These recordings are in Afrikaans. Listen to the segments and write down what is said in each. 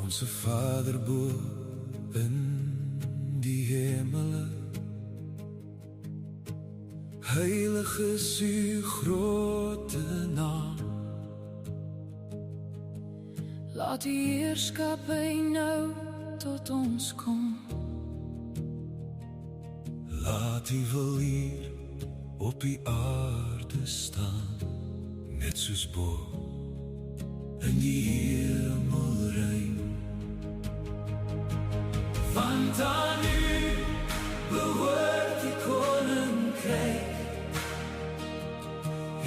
Onse Vader bo in die hemele, heilig is u grote naam. Laat die heerskappy nou tot ons kom. Laat u wil hier op die aarde staan, net soos bo in die hemel rein. Want aan u behoort die koninkryk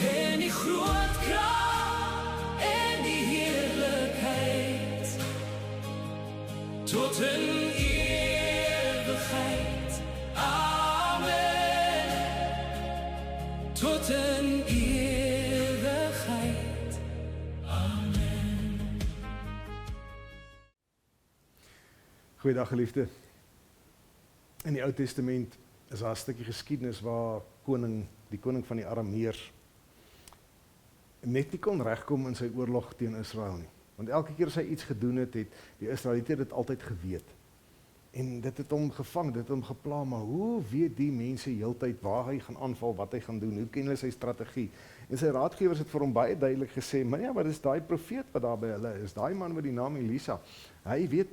en die groot krag en die heerlikheid tot in ewigheid. Amen. Tot in ewigheid. Amen. Goeiedag geliefde. In die Ou Testament is daar 'n stukkie geskiedenis waar die koning van die Arameërs net nie kon regkom in sy oorlog teen Israel nie. Want elke keer as hy iets gedoen het, het die Israeliete dit altyd geweet. En dit het hom gevang, dit het hom gepla, maar hoe weet die mense heeltyd waar hy gaan aanval, wat hy gaan doen, hoe ken hulle sy strategie? En sy raadgewers het vir hom baie duidelik gesê, maar ja, wat is daai profeet wat daar by hulle is, daai man met die naam Elisa, hy weet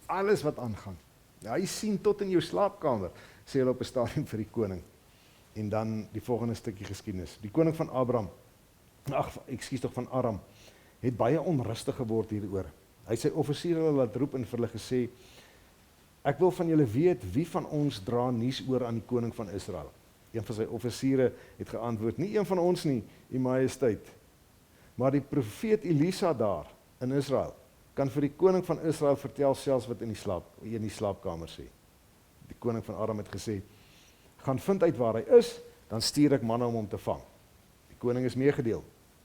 alles wat aangaan. Hy sien tot in jou slaapkamer, sê hulle op 'n stadium vir die koning. En dan die volgende stukkie geskiedenis. Die koning van Aram, het baie onrustig geword hieroor. Hy het sy offisiere laat roep en vir hulle gesê, ek wil van julle weet, wie van ons dra nuus oor aan die koning van Israel? Een van sy offisiere het geantwoord, nie een van ons nie, u majesteit, maar die profeet Elisa daar in Israel, kan vir die koning van Israel vertel selfs wat in die slaapkamer sê. Die koning van Aram het gesê, gaan vind uit waar hy is, dan stuur ek manne om hom te vang. Die koning is meegedeel,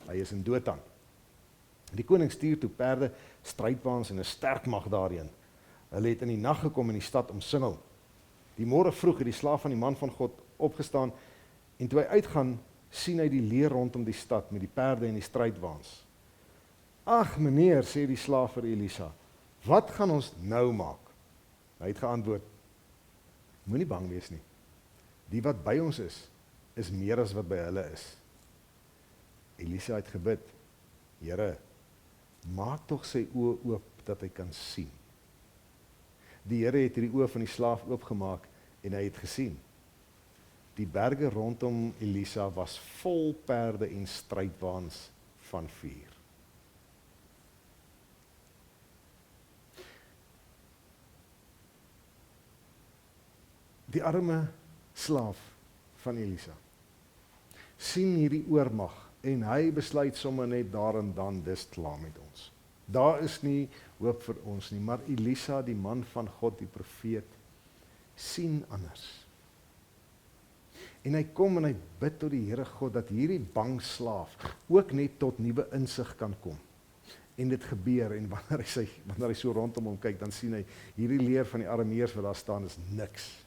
hy is in Dothan. Die koning stuur toe perde, strijdwaans en 'n sterk mag daarheen. Hulle het in die nag gekom in die stad omsingel. Die môre vroeg het die slaaf van die man van God opgestaan, en toe hy uitgaan, sien hy die leer rondom die stad met die perde en die strijdwaans. Ag meneer, sê die slaaf vir Elisa, wat gaan ons nou maak? Hy het geantwoord, moenie bang wees nie. Die wat by ons is meer as wat by hulle is. Elisa het gebid, Here, maak tog sy oë oop dat hy kan sien. Die Here het die oë van die slaaf oopgemaak en hy het gesien. Die berge rondom Elisa was vol perde en strijdwaans van vuur. Die arme slaaf van Elisa sien hierdie oormag en hy besluit sommer net daar en dan, dis klaar met ons. Daar is nie hoop vir ons nie, maar Elisa, die man van God, die profeet, sien anders. En hy kom en hy bid tot die Here God, dat hierdie bang slaaf ook net tot nuwe insig kan kom. En dit gebeur, en wanneer hy so rondom hom kyk, dan sien hy, hierdie leer van die Arameërs wat daar staan is niks.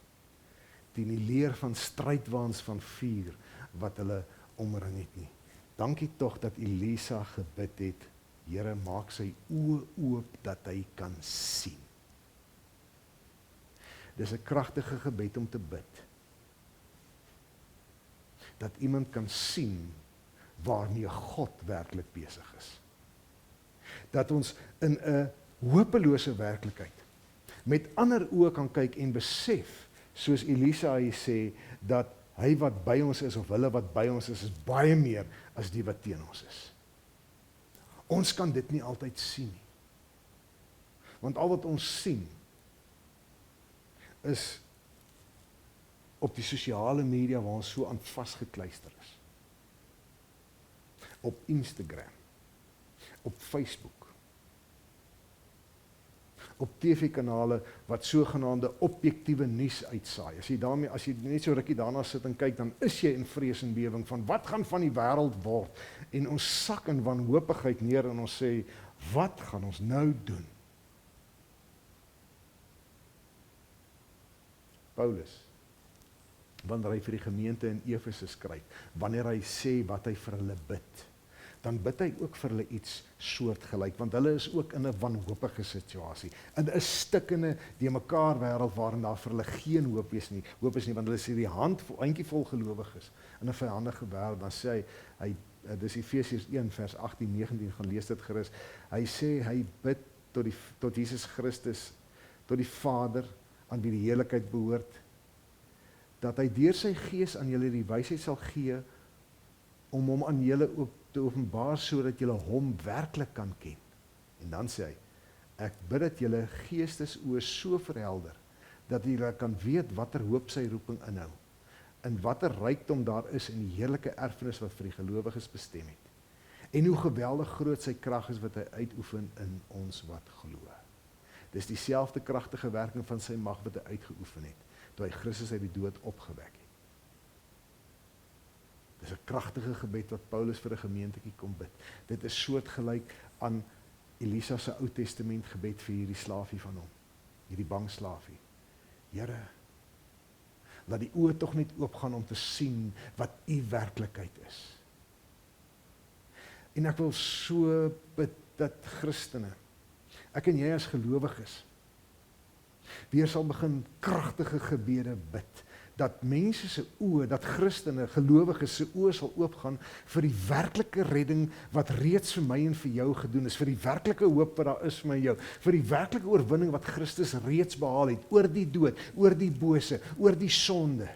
Die leer van strijdwaans van vuur, wat hulle omring het nie. Dankie tog dat Elisa gebid het, Here, maak sy oë oop dat hy kan sien. Dis 'n kragtige gebed om te bid. Dat iemand kan sien waarmee God werklik besig is. Dat ons in 'n hopelose werklikheid met ander oë kan kyk en besef, soos Elisa hy sê, dat hy wat by ons is, of hulle wat by ons is baie meer as die wat teen ons is. Ons kan dit nie altyd sien nie. Want al wat ons sien, is op die sosiale media waar ons so aan vasgekluister is. Op Instagram, op Facebook, op TV-kanale wat sogenaamde objektiewe nuus uitsaai. As jy net so rukkie daarna sit en kyk, dan is jy in vrees en bewing van wat gaan van die wêreld word, en ons sak in wanhoopigheid neer en ons sê, wat gaan ons nou doen? Paulus, wanneer hy vir die gemeente in Efese skryf, wanneer hy sê wat hy vir hulle bid, dan bid hy ook vir hulle iets soortgelyk, want hulle is ook in 'n wanhoopige situasie, in 'n stikkende, die mekaar wêreld waarin daar vir hulle geen hoop is nie, want hulle sê die handjie-vol gelowiges in 'n vyandige wêreld. Dan sê hy dis Efesiërs 1 vers 18-19, gaan lees dit gerus. Hy sê hy bid tot Jesus Christus, tot die Vader, aan wie die heerlikheid behoort, dat hy deur sy gees aan julle die wysheid sal gee om hom aan julle ook te openbaar sodat julle hom werklik kan ken. En dan sê hy, ek bid dat julle geestesoë so verhelder dat julle kan weet watter hoop sy roeping inhou en watter rykdom daar is in die heerlike erfenis wat vir die gelowiges bestem het. En hoe geweldig groot sy krag is wat hy uitoefen in ons wat glo. Dis dieselfde kragtige werking van sy mag wat hy uitgeoefen het toe hy Christus uit die dood opgewek het. Dis 'n kragtige gebed wat Paulus vir 'n gemeentetjie kom bid. Dit is soortgelyk aan Elisa se Ou Testament gebed vir hierdie slaafie van hom, hierdie bang slaafie. Here, laat die oë tog net oopgaan om te sien wat u werklikheid is. En ek wil so bid dat Christene, ek en jy as gelowiges, weer sal begin kragtige gebede bid, dat mense se oë, dat Christene, gelowiges se oë sal oopgaan vir die werklike redding wat reeds vir my en vir jou gedoen is, vir die werklike hoop wat daar is vir my en jou, vir die werklike oorwinning wat Christus reeds behaal het, oor die dood, oor die bose, oor die sonde.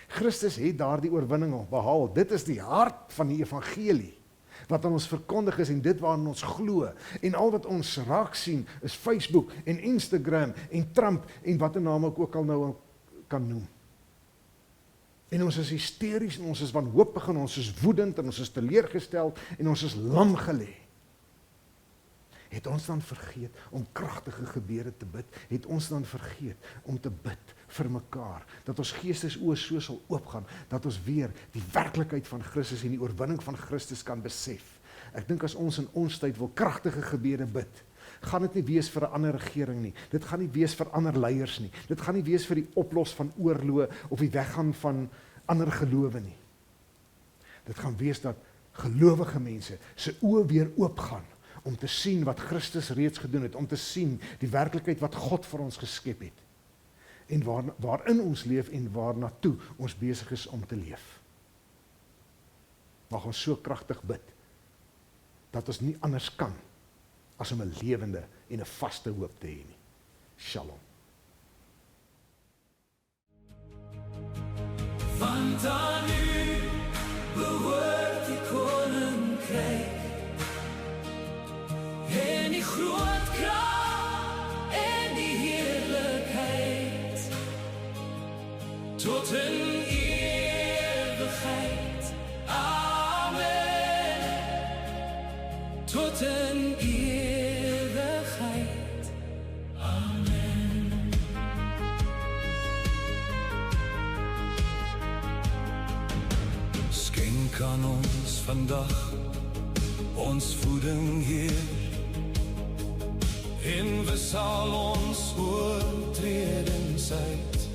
Christus het daardie oorwinning behaal. Dit is die hart van die evangelie wat aan ons verkondig is en dit waarin ons glo. En al wat ons raak sien is Facebook en Instagram en Trump en wat 'n naam ek ook al nou kan noem. En ons is hysteries en ons is wanhoopig en ons is woedend en ons is teleurgesteld en ons is lam gelê. Het ons dan vergeet om kragtige gebede te bid? Het ons dan vergeet om te bid vir mekaar? Dat ons geestesoë so sal oopgaan, dat ons weer die werklikheid van Christus en die oorwinning van Christus kan besef. Ek dink as ons in ons tyd wil kragtige gebede bid, gaan dit nie wees vir 'n ander regering nie. Dit gaan nie wees vir ander leiers nie. Dit gaan nie wees vir die oplos van oorloë of die weggaan van ander gelowe nie. Dit gaan wees dat gelowige mense se oë weer oopgaan om te sien wat Christus reeds gedoen het, om te sien die werklikheid wat God vir ons geskep het, en waarin ons leef en waarnaartoe ons besig is om te leef. Mag ons so kragtig bid, dat ons nie anders kan, as om 'n lewende en 'n vaste hoop te hê nie. Shalom. Want aan u behoort die koninkryk en die groot krag en die heerlikheid tot in ewigheid. Amen. Tot in ewigheid. Amen. Skenk aan ons vandag ons voeding, Heer, en we sal ons oortredings uit.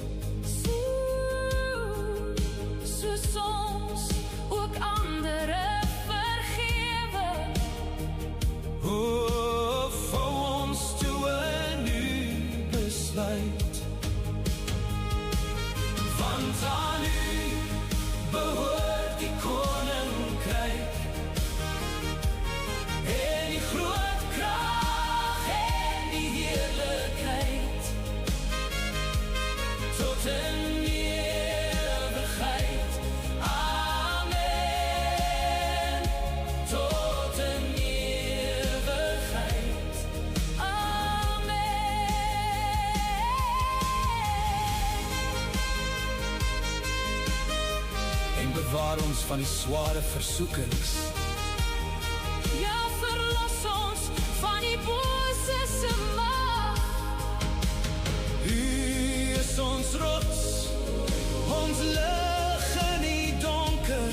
So soms ook andere vergewe. Vou ons toe in u besluit. Want aan u behoort die koninkryk en die groot krag en die heerlikheid tot in ewigheid. Amen. Tot in ewigheid. Amen. En bewaar ons van die sware versoekings. Ja, verlos ons van die bose se mag. U is ons rots, ons lig in die donker,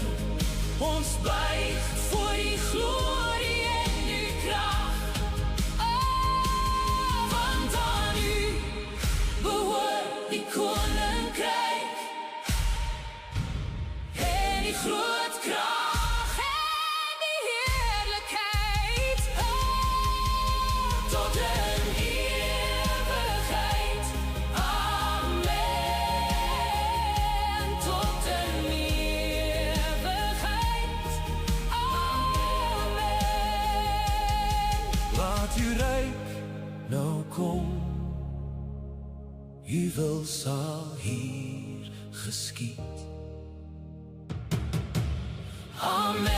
ons buig voor die glorie en die krag. Want aan u behoort die koninkryk en die groot krag tot in ewigheid. Amen. Tot in ewigheid. Amen. Laat u ryk nou kom, u wil sal hier geskied. Amen.